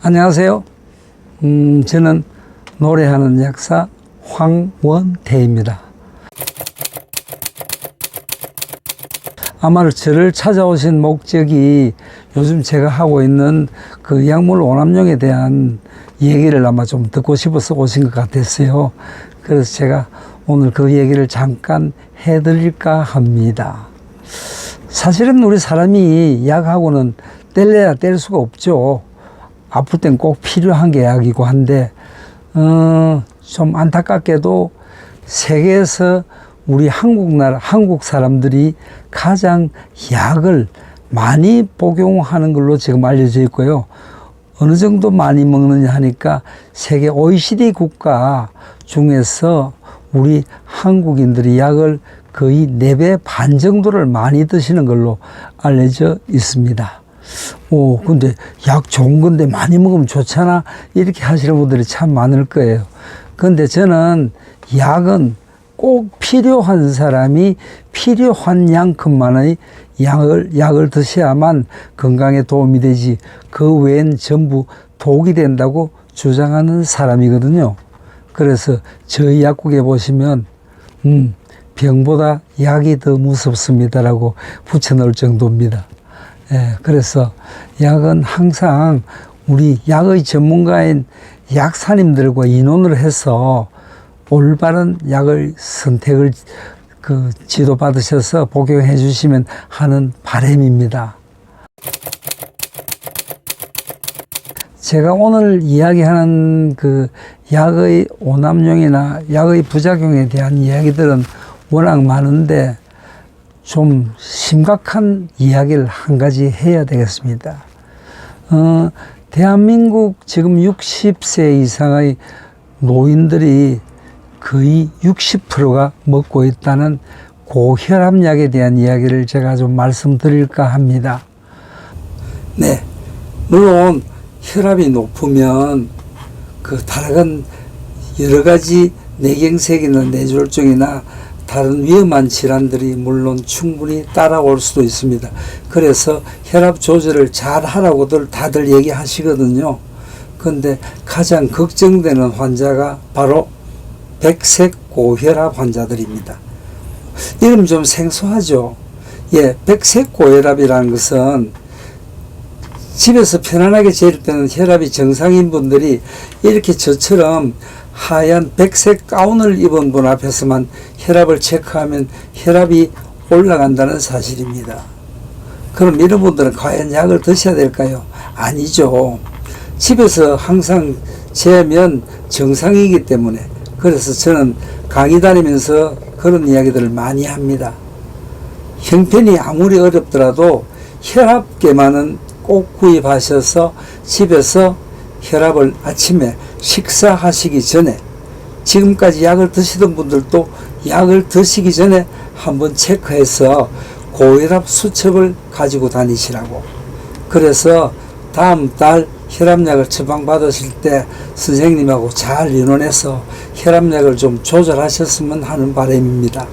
안녕하세요. 저는 노래하는 약사 황원태입니다. 아마 저를 찾아오신 목적이 요즘 제가 하고 있는 그 약물 오남용에 대한 얘기를 아마 좀 듣고 싶어서 오신 것 같았어요. 그래서 제가 오늘 그 얘기를 잠깐 해드릴까 합니다. 사실은 우리 사람이 약하고는 뗄래야 뗄 수가 없죠. 아플 땐 꼭 필요한 게 약이고 한데 좀 안타깝게도 세계에서 우리 한국 사람들이 가장 약을 많이 복용하는 걸로 지금 알려져 있고요. 어느 정도 많이 먹느냐 하니까 세계 OECD 국가 중에서 우리 한국인들이 약을 거의 4배 반 정도를 많이 드시는 걸로 알려져 있습니다. 근데 약 좋은 건데 많이 먹으면 좋잖아. 이렇게 하시는 분들이 참 많을 거예요. 근데 저는 약은 꼭 필요한 사람이 필요한 양큼만의 약을 드셔야만 건강에 도움이 되지, 그 외엔 전부 독이 된다고 주장하는 사람이거든요. 그래서 저희 약국에 보시면 병보다 약이 더 무섭습니다라고 붙여놓을 정도입니다. 그래서 약은 항상 우리 약의 전문가인 약사님들과 의논을 해서 올바른 약을 선택을 지도받으셔서 복용해 주시면 하는 바람입니다. 제가 오늘 이야기하는 그 약의 오남용이나 약의 부작용에 대한 이야기들은 워낙 많은데 좀 심각한 이야기를 한 가지 해야 되겠습니다. 대한민국 지금 60세 이상의 노인들이 거의 60%가 먹고 있다는 고혈압약에 대한 이야기를 제가 좀 말씀드릴까 합니다. 네, 물론 혈압이 높으면 그 다른 여러 가지 뇌경색이나 뇌졸중이나 다른 위험한 질환들이 물론 충분히 따라올 수도 있습니다. 그래서 혈압 조절을 잘 하라고들 다들 얘기하시거든요. 근데 가장 걱정되는 환자가 바로 백색 고혈압 환자들입니다. 이름 좀 생소하죠? 백색 고혈압이라는 것은 집에서 편안하게 지낼 때는 혈압이 정상인 분들이 이렇게 저처럼 하얀 백색 가운을 입은 분 앞에서만 혈압을 체크하면 혈압이 올라간다는 사실입니다. 그럼 이런 분들은 과연 약을 드셔야 될까요? 아니죠. 집에서 항상 재면 정상이기 때문에. 그래서 저는 강의 다니면서 그런 이야기들을 많이 합니다. 형편이 아무리 어렵더라도 혈압계만은 꼭 구입하셔서 집에서 혈압을 아침에 식사하시기 전에, 지금까지 약을 드시던 분들도 약을 드시기 전에 한번 체크해서 고혈압 수첩을 가지고 다니시라고. 그래서 다음 달 혈압약을 처방받으실 때 선생님하고 잘 의논해서 혈압약을 좀 조절하셨으면 하는 바람입니다.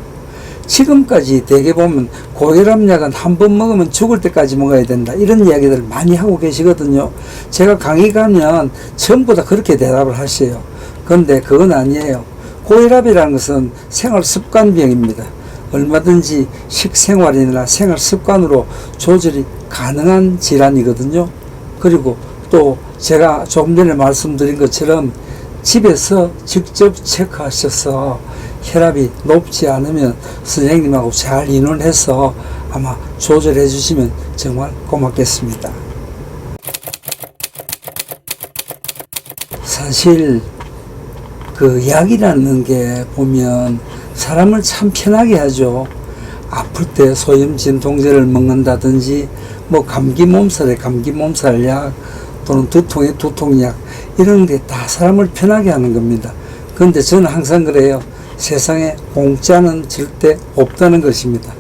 지금까지 대개 보면 고혈압약은 한 번 먹으면 죽을 때까지 먹어야 된다, 이런 이야기들을 많이 하고 계시거든요. 제가 강의 가면 전부 다 그렇게 대답을 하세요. 그런데 그건 아니에요. 고혈압이라는 것은 생활습관병입니다. 얼마든지 식생활이나 생활습관으로 조절이 가능한 질환이거든요. 그리고 또 제가 조금 전에 말씀드린 것처럼 집에서 직접 체크하셔서 혈압이 높지 않으면 선생님하고 잘 의논해서 아마 조절해 주시면 정말 고맙겠습니다. 사실 그 약이라는 게 보면 사람을 참 편하게 하죠. 아플 때 소염 진통제를 먹는다든지, 뭐 감기 몸살에 감기 몸살약, 또는 두통에 두통약, 이런 게 다 사람을 편하게 하는 겁니다. 그런데 저는 항상 그래요. 세상에 공짜는 절대 없다는 것입니다.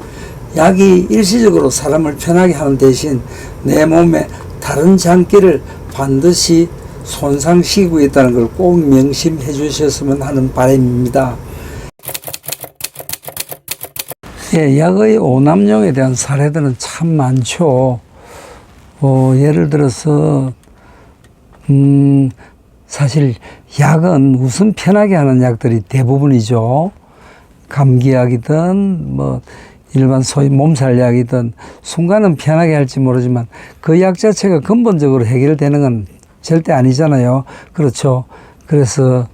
약이 일시적으로 사람을 편하게 하는 대신 내 몸에 다른 장기를 반드시 손상시키고 있다는 걸 꼭 명심해 주셨으면 하는 바람입니다. 약의 오남용에 대한 사례들은 참 많죠. 예를 들어서 사실 약은 우선 편하게 하는 약들이 대부분이죠. 감기약이든 뭐 일반 소위 몸살약이든 순간은 편하게 할지 모르지만 그 약 자체가 근본적으로 해결되는 건 절대 아니잖아요. 그렇죠. 그래서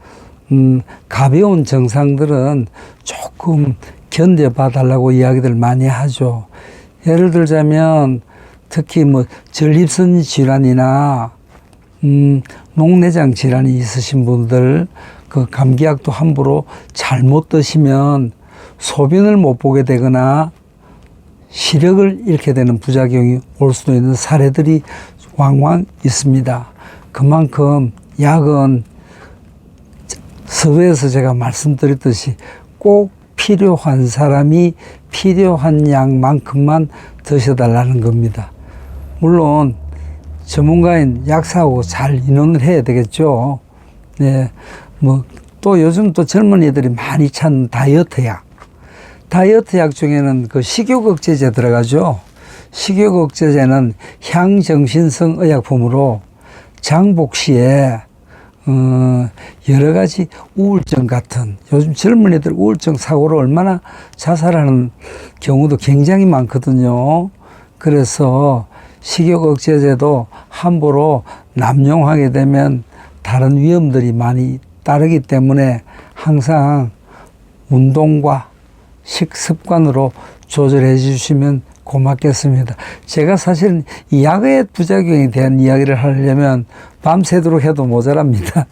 가벼운 증상들은 조금 견뎌봐 달라고 이야기들 많이 하죠. 예를 들자면 특히 뭐 전립선 질환이나 녹내장 질환이 있으신 분들 그 감기약도 함부로 잘못 드시면 소변을 못 보게 되거나 시력을 잃게 되는 부작용이 올 수도 있는 사례들이 왕왕 있습니다. 그만큼 약은 서두에서 제가 말씀드렸듯이 꼭 필요한 사람이 필요한 양만큼만 드셔달라는 겁니다. 물론 전문가인 약사하고 잘 의논을 해야 되겠죠. 네, 뭐 또 요즘 또 젊은이들이 많이 찾는 다이어트 약. 다이어트 약 중에는 그 식욕 억제제 들어가죠. 식욕 억제제는 향정신성 의약품으로 장복 시에 여러 가지 우울증 같은 요즘 젊은이들 우울증 사고로 얼마나 자살하는 경우도 굉장히 많거든요. 그래서 식욕 억제제도 함부로 남용하게 되면 다른 위험들이 많이 따르기 때문에 항상 운동과 식습관으로 조절해 주시면 고맙겠습니다. 제가 사실은 이 약의 부작용에 대한 이야기를 하려면 밤새도록 해도 모자랍니다.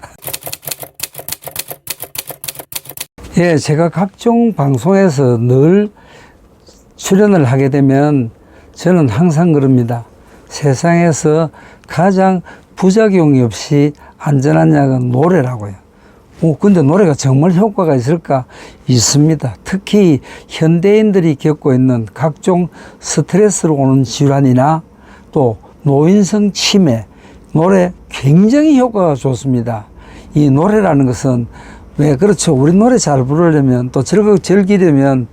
예, 제가 각종 방송에서 늘 출연을 하게 되면 저는 항상 그럽니다. 세상에서 가장 부작용이 없이 안전한 약은 노래라고요. 근데 노래가 정말 효과가 있을까? 있습니다. 특히 현대인들이 겪고 있는 각종 스트레스로 오는 질환이나 또 노인성 치매, 노래 굉장히 효과가 좋습니다. 이 노래라는 것은 왜 그렇죠. 우리 노래 잘 부르려면 또 즐기려면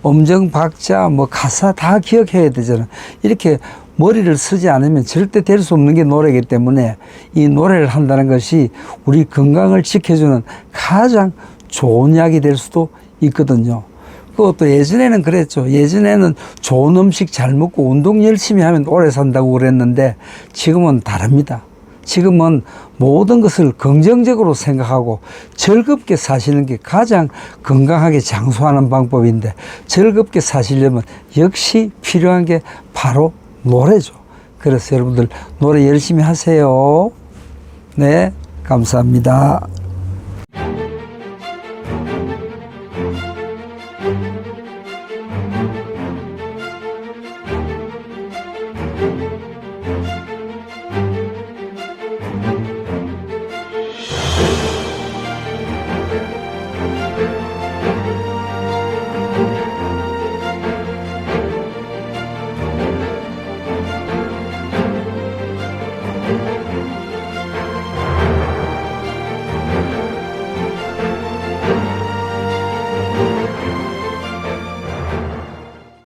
음정, 박자, 뭐 가사 다 기억해야 되잖아요. 이렇게 머리를 쓰지 않으면 절대 될 수 없는 게 노래이기 때문에 이 노래를 한다는 것이 우리 건강을 지켜주는 가장 좋은 약이 될 수도 있거든요. 그것도 예전에는 그랬죠. 예전에는 좋은 음식 잘 먹고 운동 열심히 하면 오래 산다고 그랬는데 지금은 다릅니다. 지금은 모든 것을 긍정적으로 생각하고 즐겁게 사시는 게 가장 건강하게 장수하는 방법인데 즐겁게 사시려면 역시 필요한 게 바로 노래죠. 그래서 여러분들 노래 열심히 하세요. 네, 감사합니다.